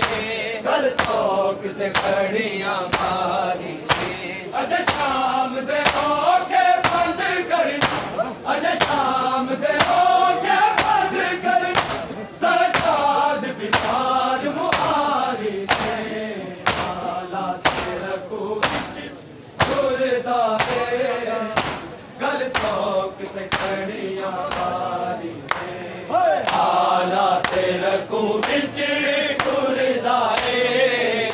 ਗਲ ਠੋਕ ਤੇ ਖੜੀਆਂ ਭਾਰੀ ਨੇ ਅੱਜ ਸ਼ਾਮ ਦੇ ਹੋ ਕੇ ਬੰਦ ਕਰ ਅੱਜ ਸ਼ਾਮ ਦੇ ਹੋ ਕੇ ਬੰਦ ਕਰ ਸਜਾਦ ਬਿਮਾਰ ਮੁਹਾਲੀ ਨੇ ਹਾਲਾਤ ਰਕੂ ਵਿੱਚ ਟੁਰਦਾ ਏ ਗਲ ਠੋਕ ਤੇ ਖੜੀਆਂ ਭਾਰੀ ਨੇ ਹਾਲਾਤ ਰਕੂ ਵਿੱਚ ਟੁਰਦਾ ਏ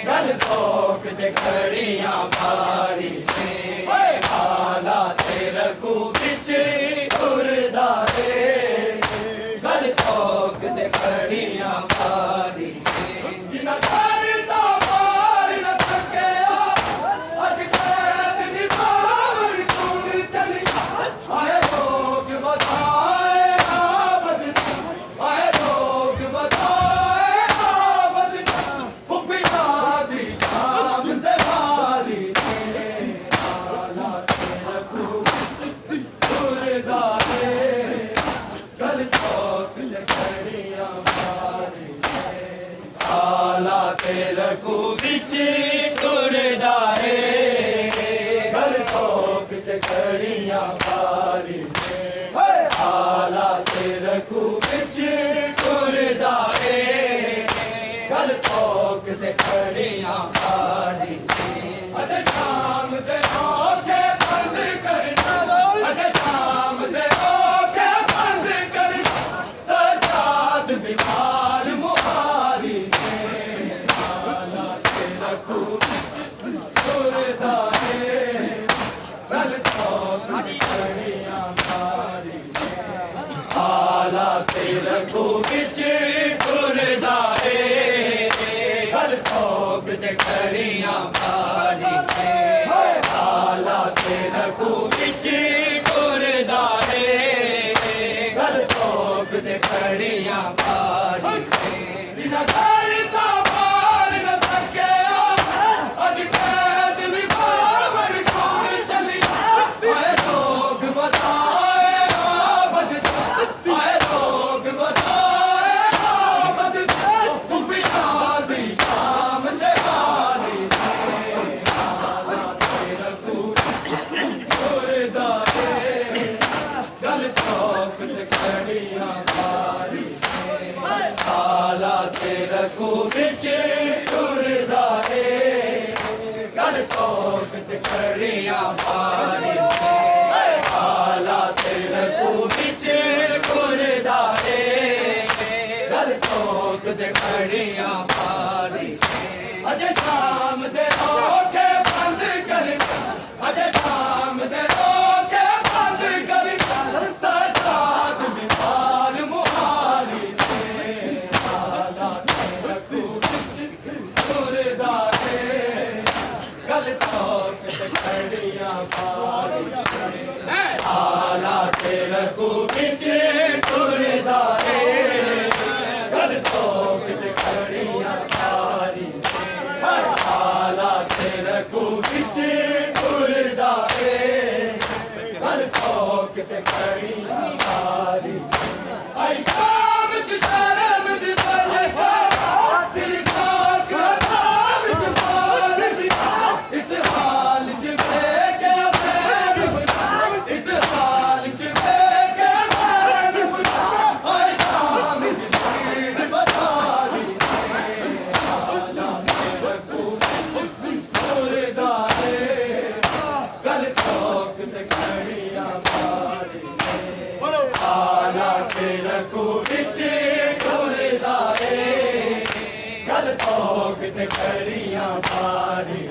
ਗਲ ਠੋਕ ਤੇ ਖੜੀਆਂ ਭਾਰੀ ਨੇ ਹਾਲਾਤ ਰਕੂ ਵਿੱਚ ਟੁਰਦਾ ਏ ਗਲ ਠੋਕ ਤੇ ਖੜੀਆਂ ਭਾਰੀ ਨੇ ਜਿਨ੍ਹਾਂ ਘਰ ਦਾ ਮਾਰ ਨਾ ਸਕਿਆ ਅੱਜ ਕੈਦ ਦੀ ਬਾਹਰ ਟੁਰ ਚਲੀ ਆਏ ਲੋਕ ਵਧਾਏ ਆਬਦ ਆਏ ਲੋਕ ਵਧਾਏ ते रघु विच टुरदा है गल ठोक ते खड़ियां बारी आला ते रघु विच टुरदा है गल ठोक ते खड़ियां बारी अज शाम दे होके बंद करना अज शाम दे होके बंद करना सजाद बिमार मुहारी आला ते रघु विच टुरदा है गल ठोक ते खड़ियां बारी आला ते रघु विच टुरदा है गल ठोक ते खड़ियां बारी आला ते रघु विच टुरदा है गल ठोक ते खड़ियां बारी जिन्हां घर दा बार न सकिया अज कैद भी बावर कोल चली आए लोग बताए आबद आए लोग बताए आबद बिना दी शाम ते बारी आला ते रघु टुरदा है गल ठोक ते खड़ियां बारी आला ते रघु विच टुरदा है गल ठोक ते खड़ियां बारी आला ते रघु विच टुरदा है गल ठोक ते खड़ियां बारी अज शाम दे होके बंद करना अज शाम दे होके बंद करना सजाद बिमार मुहारी आला ते रघु विच टुरदा है गल ठोक ते खड़ियां बारी आला ते रघु विच टुरदा है गल ठोक ते खड़ियां बारी आला ते रघु विच टुरदा है गल ठोक ते खड़ियां बारी आई शाम च शर्म दी मलका सिर खाक हथा विच पाल सी इस हाल च के सैन बना इस हाल च के सैन बना आई शाम दी भीड़ बतारी आला ते रघु विच टुरदा है गल ठोक ते खड़ियां बारी आला ते रघु विच टुरदा है गल ठोक ते खड़ियां बारी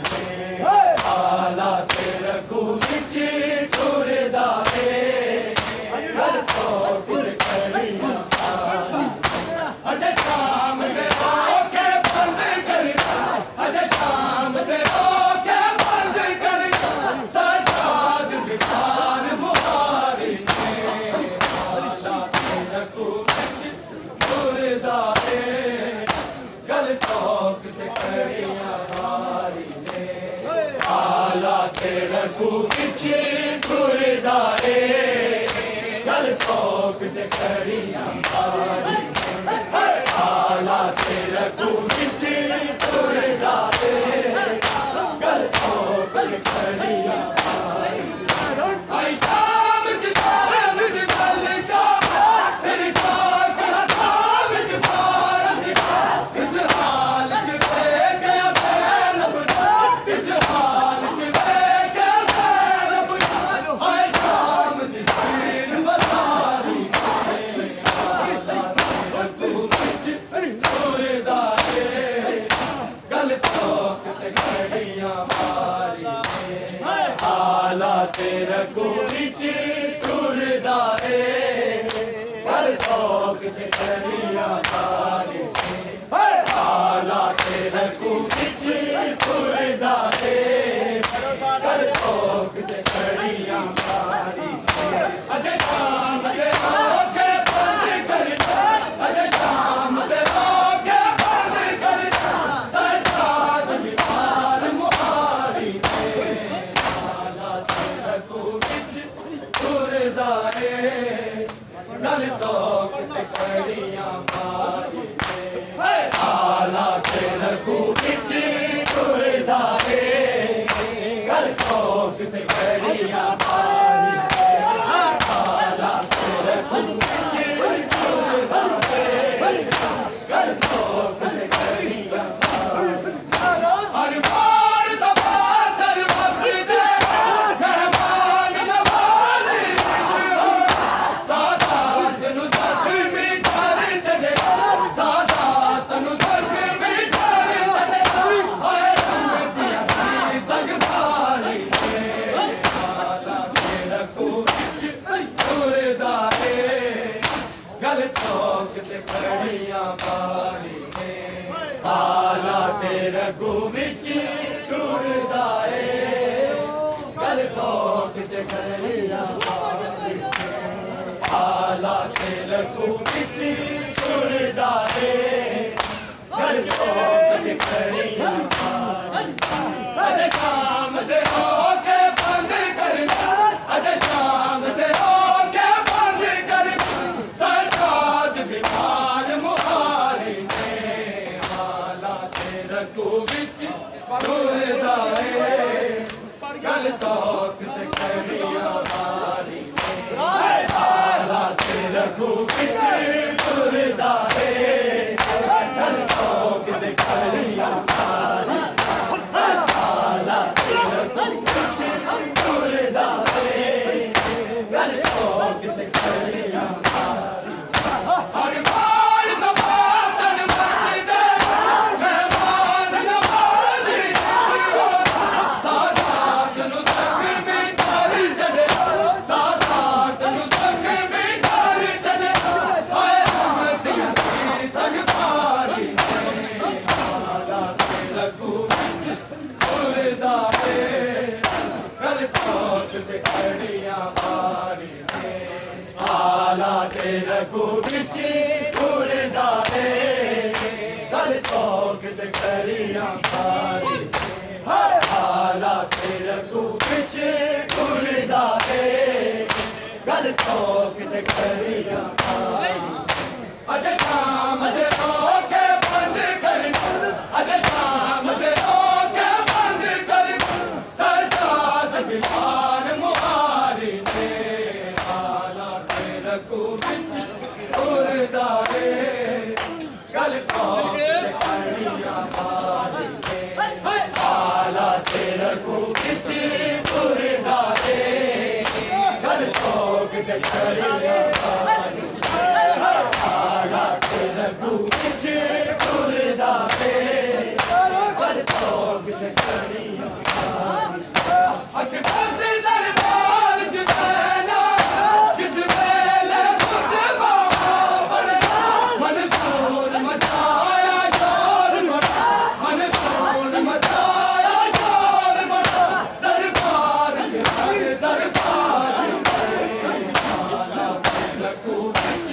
आला ते रघु विच टुरदा है गल ठोक ते खड़ियां बारी अज शाम दे होके बंद करना अज शाम दे होके बंद करना सजाद बिमार मुहारी आला ते रघु विच टुरदा है गल ठोक ते खड़ियां बारी आला ते रघु विच टुरदा है गल ठोक ते खड़ियां बारी आला ते रघु विच टुरदा है गल ठोक ते खड़ियां बारी आई शाम च शर्म दी मलका सिर खाक हथा विच पाल सी इस हाल च के सैन बना इस हाल च के सैन बना आई शाम दी भीड़ बतारी आला ते रघु विच टुरदा है गल ठोक ते खड़ियां बारी रघु विच टुरदा ए गल तो किते करिया हालात रघु विच टुरदा ए गल तो किते करिया अज शाम दे हो के बंद करना अज शाम दे हो के बंद करना सरकार बीमार मुहारी ने हालात रघु विच टुरदा ए गल तो किते करिया हारी ने हालात रघु विच टुरदा ए गल तो किते करिया हारी हालात रघु विच टुरदा ए गल तो किते करिया हारी हर बाल दबा तन बसदे मेहमान नवाज़ी सादात नु संग में कर चढ़े सादात नु संग में कर चढ़े हाय रहमतियां दी संग पारी हालात रघु विच टुरदा ए गल तो किते करिया हारी हालात रघु विच टुरदा ए गल तो किते करिया हारी हालात रघु विच टुरदा ए गल तो किते करिया हारी अज शाम दे हो के बंद करना अज शाम दे हो के बंद करना सरकार बीमार मुहारी ने हालात रघु विच टुरदा ए गल तो किते करिया हारी हालात रघु विच टुरदा ए गल तो किते करिया हारी हालात रघु विच टुरदा ए गल तो किते करिया हारी अख दस दरबार च जाना किस वेले खुद बाबा बड़ा मंसूर मचाया शोर बड़ा मंसूर मचाया शोर बड़ा दरबार च हर दरबार हालात रघु विच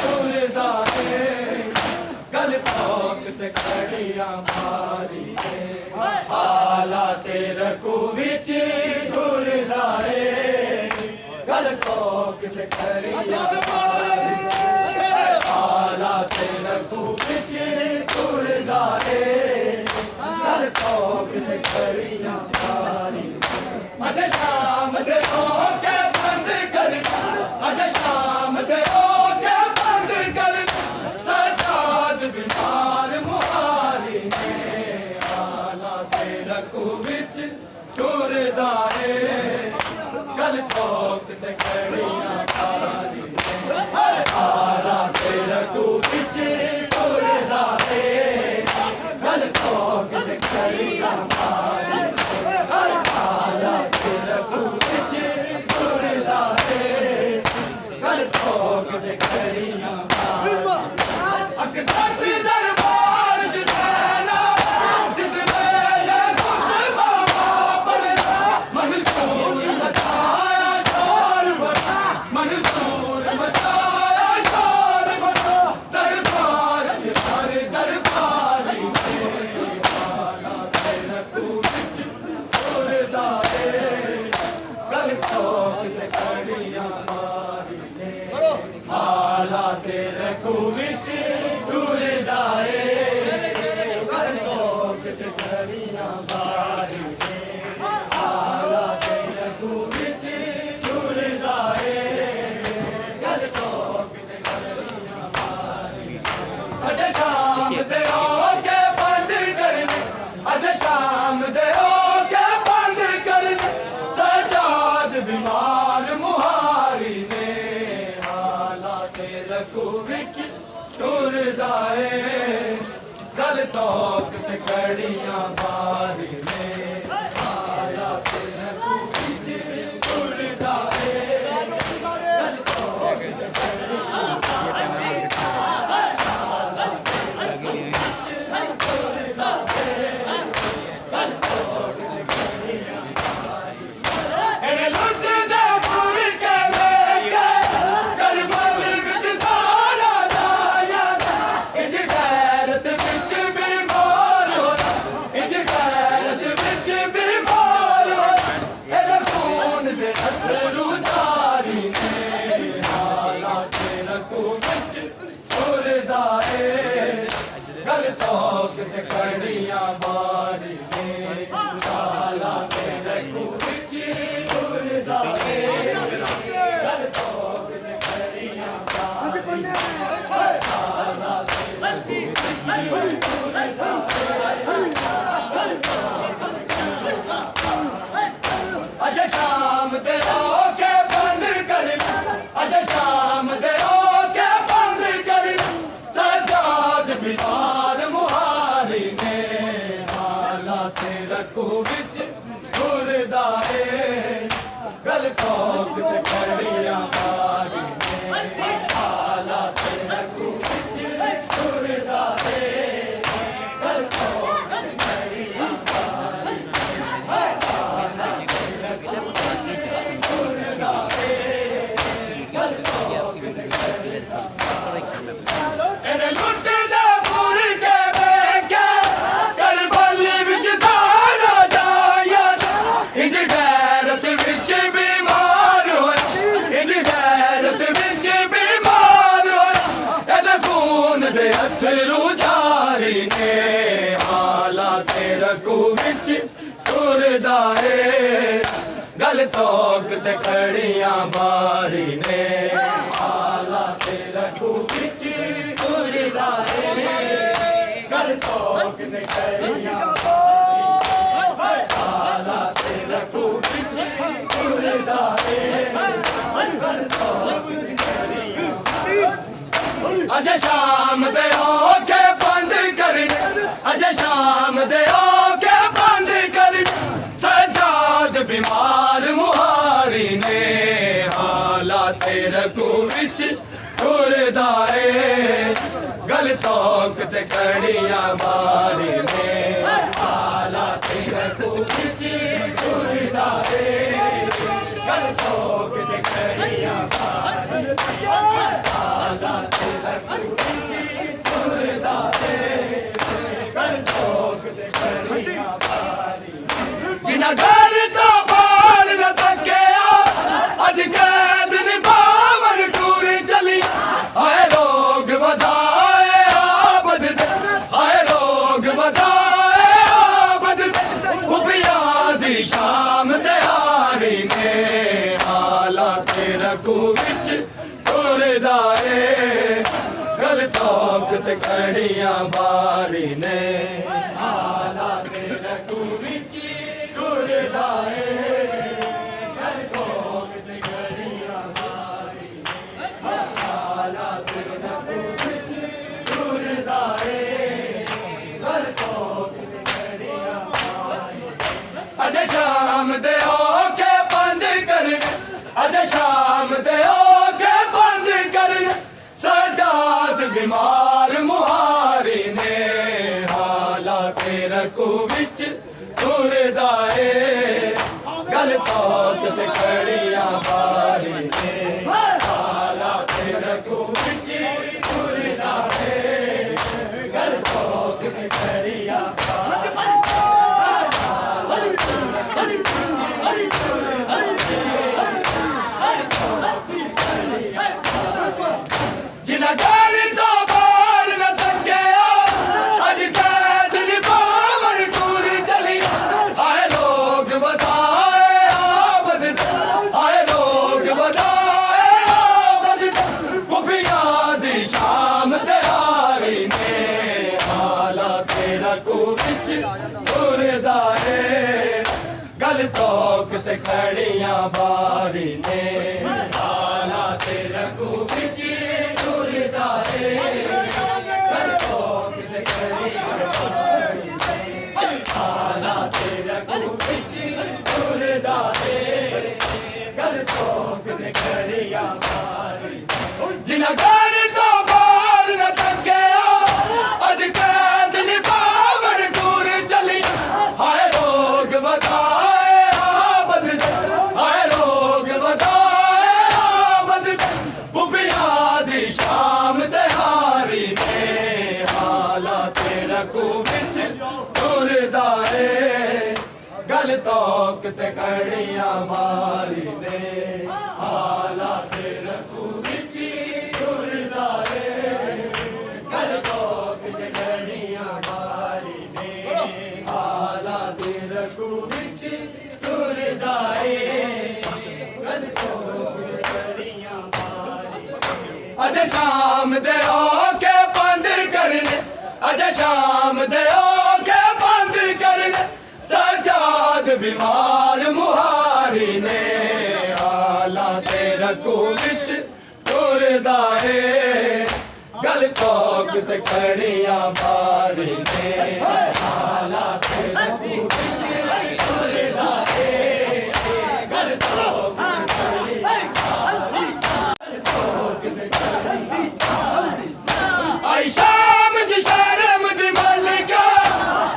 टुरदा ए गल तो किते करिया हारी हालात रघु विच टुरदा ए गल तो किते करिया हालात रघु विच टुरदा ए गल तो किते करिया हारी अज शाम दे हो के बंद करना अज शाम दे हो के बंद करना सजाद बीमार मुहारी ने हालात रघु विच टुरदा ए गल तो किते करिया हारी हालात रघु विच टुरदा ए गल तो किते करिया हारी हालात रघु विच टुरदा ए गल तो किते करिया हारी अख दस दरबार च जाना जिस वेले खुद बाबा बड़ा मंसूर मचाया शोर बड़ा मंसूर मचाया शोर बड़ा दरबार च हर दरबारी हालात रघु विच टुरदा ए गल तो किते करिया हारी हालात रघु विच टुरदा ए गल तो किते करिया हारी हालात रघु विच टुरदा ए गल तो किते करिया हारी अज शाम दे हो के बंद करने अज शाम दे हो के बंद करने सजाद बीमार मुहारी ने हालात रघु विच टुरदा ए गल तो किते करिया हारी ने हालात रघु विच टुरदा ए गल तो किते करिया हारी टुरदा ए अज शाम दे ओके बंद कर अज शाम दे ओके बंद कर सजाद बीमार मुहारी ने हालात रखू विच मुर्दा है गल कोक ते कड़िया मारी ने हालात रखू विच मुर्दा है गल कोक ते कड़िया मारी एने लुट दे पूर के बेके करबली विच सारा जाया इंज गैरत विच बीमार होया इंज गैरत विच बीमार होया एदे खून दे अथरू जारी ने हालात रखू विच तुरदा है गल तोक ते कड़ियां बारी ने हालात रखू विच तुरदा है गल तोक ते कड़ियां हालात रखू विच तुरदा है गल तोक ते कड़ियां अज शाम दे ओके बंद कर अज शाम दे ओके बंद कर सजाद बीमार मुहारी ने हालात रखू विच तुरदा है गल तोक ते कड़ियां मारी ने हालात रखू विच तुरदा है गल तोक ते कड़ियां मारी हालात रखू विच तुरदा है गल तोक ते कड़ियां मारी जिना घर तो बाहर न तकिया अज कैद निभावन टूरी चली आए रोग वधाए आबद दे आए रोग वधाए आबद दे उबिया दी शाम ते हारी ने हालात रखू विच तुरदा है गल तोक ते कड़ियां बारी ने हालात रखू विच तुरदा है गल तोक ते कड़ियां बारी ने हालात रखू विच तुरदा है गल तोक ते कड़ियां बारी अज शाम दे ओके बंद कर अज शाम दे ओके बंद कर सजाद बीमार मुहारी ने हालात रखू विच तुरदा है गल तोक ते कड़ियां बारी ने हालात रखू विच तुरदा है गल तोक ते कड़ियां जिना घर तो बाहर न तकिया अज कैद निभावन टूरी चली आए लोग वधाए आबद आए लोग वधाए आबद उबिया दी शाम ते हारी ने हालात रखू विच तुरदा है गल तोक ते कड़ियां बारी ने हालात रखू विच तुरदा है गल तोक ते कड़ियां बारी ने हालात रखू विच तुरदा है गल तोक ते कड़ियां बारी जिना घर तो बाहर न तकिया अज कैद निभावन टूर चली हाय रोग वधाए आबद हाय रोग वधाए आबद बुबिया दी शाम ते हारी ने हालात रखू विच तुरदा है गल तोक ते कड़ियां मारी ने हालात रखू विच तुरदा है गल तोक ते कड़ियां मारी ने हालात रखू विच तुरदा है गल तोक ते कड़ियां मारी अज शाम दे ओके बंद करने अज शाम दे ओके बंद करने सजाद बीमार मुहारी ने आला तेरा को विच टुरदा है गल कोक ते कड़ियां बारी ने आला तेरा को विच टुरदा है गल कोक आई शाम च शर्म दी मलिका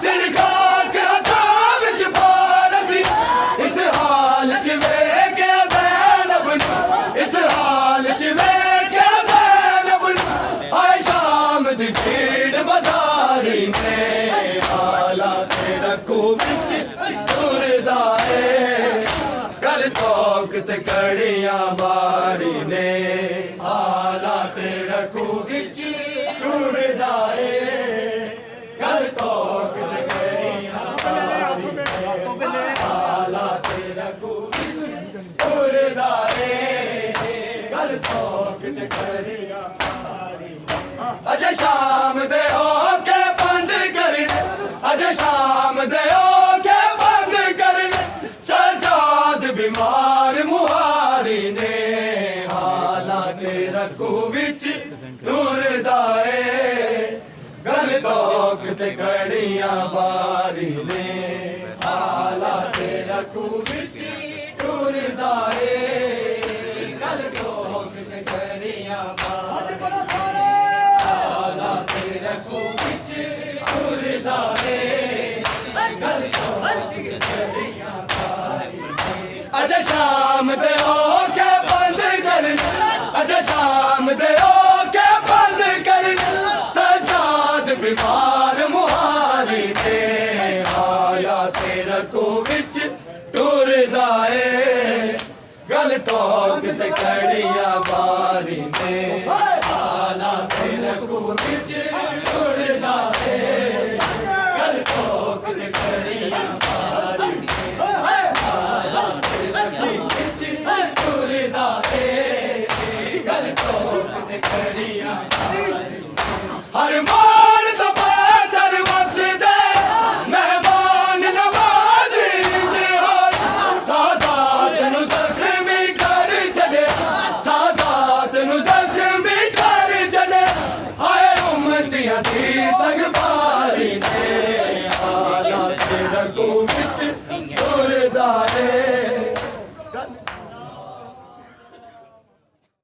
सिर खाक हथां विच पारसी इस हाल च वेख्या ज़ैनब नूं इस हाल च वेख्या ज़ैनब नूं आई शाम दी भीड़ बाज़ारी ने आला तेरा को विच टुरदा है गल तोक ते कड़ियां बारी ने आला तेरा को विच टुरदा है गल तोक ते कड़ियां बारी ने आला तेरा को विच टुरदा है गल तोक ते कड़ियां बारी अज शाम दे होके बंद करने अज शाम दे होके बंद करने सजाद बीमार मुहारी ने आला तेरा को विच टुरदा है गल तोक ते कड़ियां बारी ने आला तेरा को विच टुरदा है गल तोक ते कड़ियां बारी आला तेरा को विच टुरदा है गल तोक ते कड़ियां बारी अज शाम दे ओके बंद करने अज शाम दे ओके बंद करने सजाद बीमार मुहारी ने आया तेरा को विच टुरदा है गल तोक ते कड़ियां बारी ने आला तेरा को विच टुरदा है गल तोक ते कड़ियां बारी ने आला तेरा को विच टुरदा है गल तोक ते कड़ियां हर मान तो पातर वसदे मेहमान नवाजी जिहाद सादात नु जख्मी कर छड़े सादात नु जख्मी कर छड़े हाय उम्मतियां दी संग बारी ने आला तेरा को विच टुरदा है